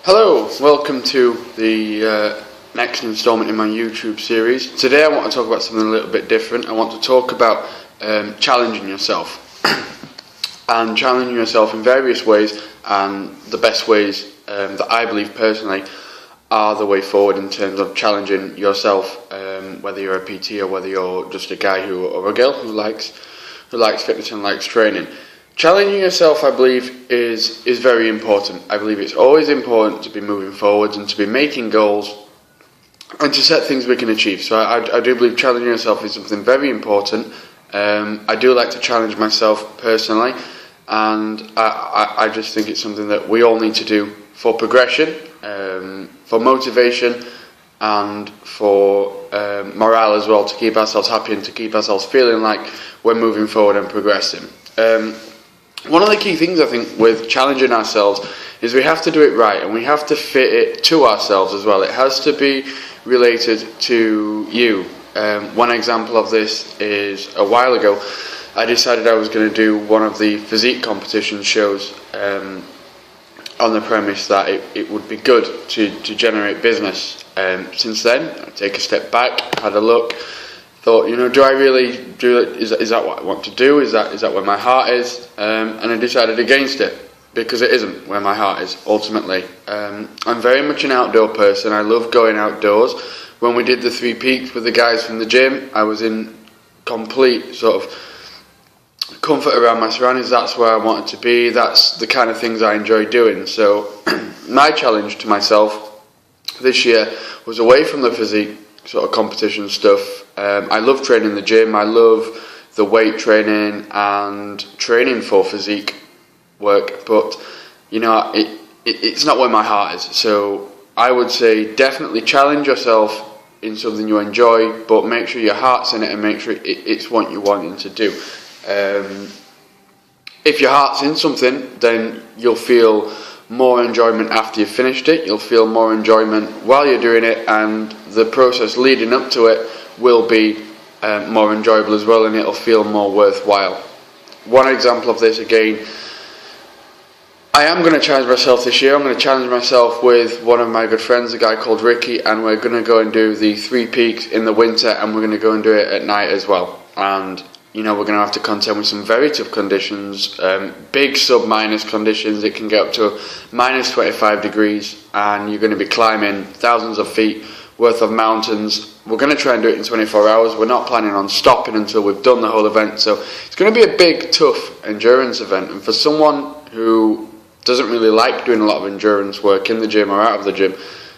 Hello, welcome to the next instalment in my YouTube series. Today I want to talk about something a little bit different. I want to talk about challenging yourself and challenging yourself in various ways, and the best ways that I believe personally are the way forward in terms of challenging yourself, whether you're a PT or whether you're just a guy or a girl who likes fitness and likes training. Challenging yourself, I believe, is very important. I believe it's always important to be moving forwards and to be making goals and to set things we can achieve. So I do believe challenging yourself is something very important. I do like to challenge myself personally, and I just think it's something that we all need to do for progression, for motivation, and for morale as well, to keep ourselves happy and to keep ourselves feeling like we're moving forward and progressing. One of the key things I think with challenging ourselves is we have to do it right, and we have to fit it to ourselves as well. It has to be related to you. One example of this is a while ago I decided I was going to do one of the physique competition shows on the premise that it would be good to generate business. Since then, I take a step back, had a look, thought, do I really do it? Is that what I want to do? Is that where my heart is? And I decided against it, because it isn't where my heart is, ultimately. I'm very much an outdoor person. I love going outdoors. When we did the 3 Peaks with the guys from the gym, I was in complete sort of comfort around my surroundings. That's where I wanted to be. That's the kind of things I enjoy doing. So my challenge to myself this year was away from the physique sort of competition stuff. I love training in the gym. I love the weight training and training for physique work, but it's not where my heart is. So I would say definitely challenge yourself in something you enjoy, but make sure your heart's in it and make sure it's what you're wanting to do. If your heart's in something, then you'll feel more enjoyment after you've finished it. You'll feel more enjoyment while you're doing it, and the process leading up to it will be more enjoyable as well, and it'll feel more worthwhile. One example of this, again, I am going to challenge myself this year. I'm going to challenge myself with one of my good friends, a guy called Ricky, and we're going to go and do the 3 Peaks in the winter, and we're going to go and do it at night as well. And we're going to have to contend with some very tough conditions, big sub-minus conditions. It can get up to minus 25 degrees, and you're going to be climbing thousands of feet worth of mountains. We're going to try and do it in 24 hours. We're not planning on stopping until we've done the whole event. So it's going to be a big, tough endurance event. And for someone who doesn't really like doing a lot of endurance work in the gym or out of the gym,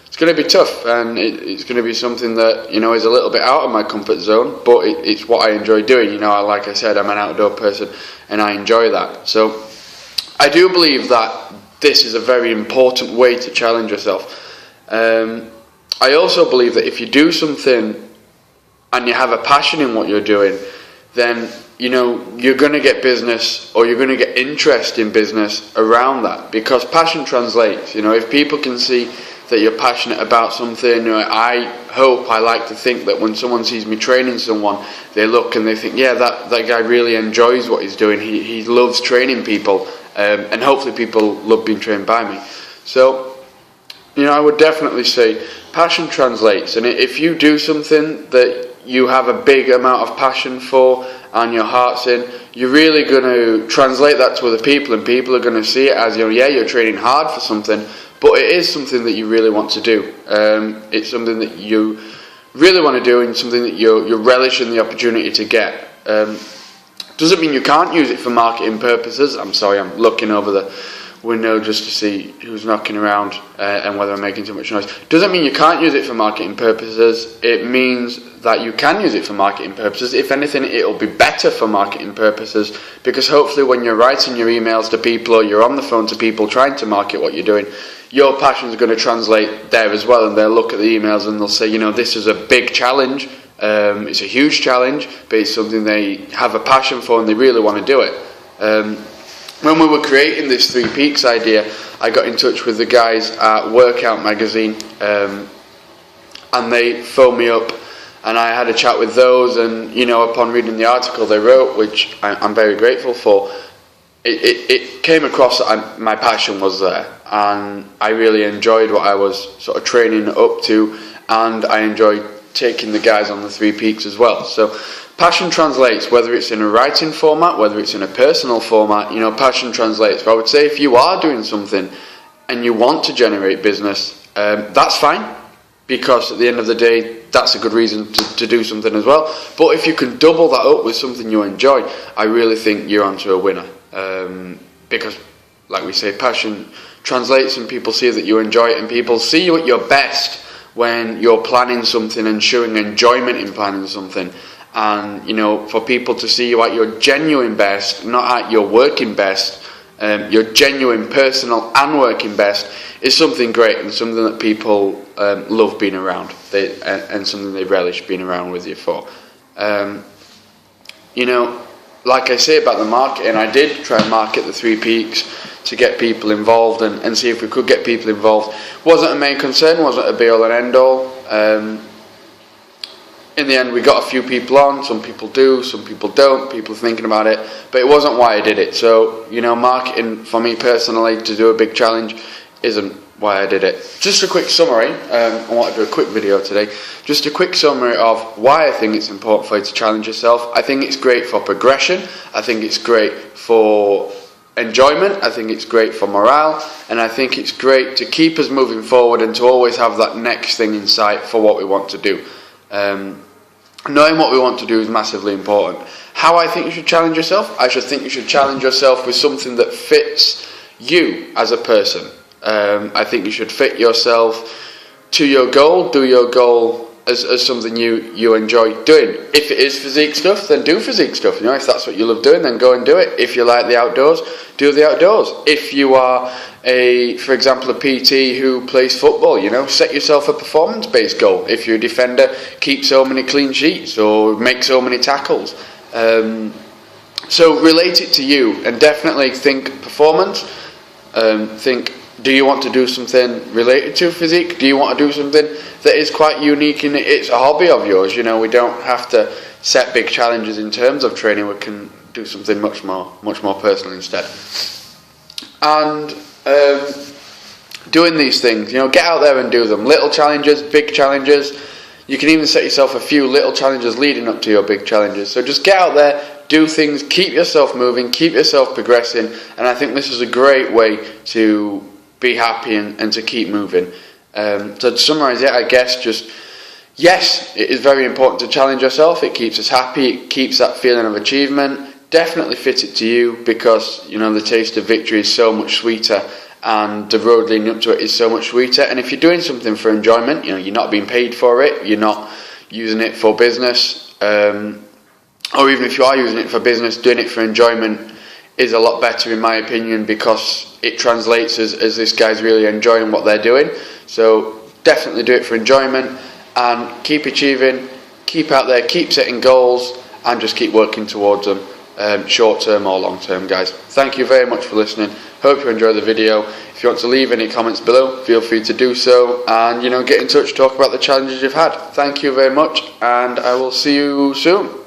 it's going to be tough, and it's going to be something that is a little bit out of my comfort zone, but it's what I enjoy doing. Like I said, I'm an outdoor person and I enjoy that. So I do believe that this is a very important way to challenge yourself. I also believe that if you do something and you have a passion in what you're doing, then you're going to get business, or you're going to get interest in business around that, because passion translates. If people can see that you're passionate about something, I like to think that when someone sees me training someone, they look and they think, yeah, that guy really enjoys what he's doing. He loves training people, and hopefully people love being trained by me. So I would definitely say passion translates, and if you do something that you have a big amount of passion for and your heart's in, you're really going to translate that to other people, and people are going to see it as, you're training hard for something, but it is something that you really want to do. It's something that you really want to do, and something that you're relishing the opportunity to get. Doesn't mean you can't use it for marketing purposes. I'm sorry, I'm looking over the window just to see who's knocking around and whether I'm making too much noise. Doesn't mean you can't use it for marketing purposes. It means that you can use it for marketing purposes. If anything, it'll be better for marketing purposes, because hopefully when you're writing your emails to people, or you're on the phone to people trying to market what you're doing, your passion is going to translate there as well, and they'll look at the emails and they'll say, this is a big challenge, it's a huge challenge, but it's something they have a passion for and they really want to do it. When we were creating this 3 Peaks idea, I got in touch with the guys at Workout Magazine, and they phoned me up, and I had a chat with those, and upon reading the article they wrote, which I'm very grateful for, it came across that my passion was there, and I really enjoyed what I was sort of training up to, and I enjoyed taking the guys on the Three Peaks as well. So passion translates, whether it's in a writing format, whether it's in a personal format, passion translates. But I would say if you are doing something and you want to generate business, that's fine, because at the end of the day, that's a good reason to do something as well. But if you can double that up with something you enjoy, I really think you're onto a winner. Because, like we say, passion translates and people see that you enjoy it, and people see you at your best when you're planning something and showing enjoyment in planning something. And, for people to see you at your genuine best, not at your working best, your genuine personal and working best, is something great and something that people love being around, and something they relish being around with you for. Like I say about the marketing, I did try and market the Three Peaks to get people involved and see if we could get people involved. Wasn't a main concern, wasn't a be all and end all. In the end, we got a few people on. Some people do, some people don't. People are thinking about it, but it wasn't why I did it. So, marketing for me personally to do a big challenge isn't why I did it. Just a quick summary. I want to do a quick video today. Just a quick summary of why I think it's important for you to challenge yourself. I think it's great for progression. I think it's great for enjoyment. I think it's great for morale, and I think it's great to keep us moving forward and to always have that next thing in sight for what we want to do. Knowing what we want to do is massively important. How I think you should challenge yourself? I should think you should challenge yourself with something that fits you as a person. I think you should fit yourself to your goal, do your goal as something you enjoy doing. If it is physique stuff, then do physique stuff. If that's what you love doing, then go and do it. If you like the outdoors, do the outdoors. If you are for example, a PT who plays football, set yourself a performance-based goal. If you're a defender, keep so many clean sheets or make so many tackles. So relate it to you, and definitely think performance. Think, do you want to do something related to physique? Do you want to do something that is quite unique in it's a hobby of yours? We don't have to set big challenges in terms of training. We can do something much more personal instead. And doing these things, get out there and do them. Little challenges, big challenges. You can even set yourself a few little challenges leading up to your big challenges. So just get out there, do things, keep yourself moving, keep yourself progressing, and I think this is a great way to be happy and to keep moving. So to summarise it, I guess yes, it is very important to challenge yourself. It keeps us happy, it keeps that feeling of achievement. Definitely fit it to you, because the taste of victory is so much sweeter, and the road leading up to it is so much sweeter. And if you're doing something for enjoyment, you're not being paid for it, you're not using it for business, or even if you are using it for business, doing it for enjoyment is a lot better in my opinion, because it translates as this guy's really enjoying what they're doing. So definitely do it for enjoyment, and keep achieving, keep out there, keep setting goals, and just keep working towards them. Short term or long term, guys. Thank you very much for listening. Hope you enjoyed the video. If you want to leave any comments below, feel free to do so, and get in touch, talk about the challenges you've had. Thank you very much, and I will see you soon.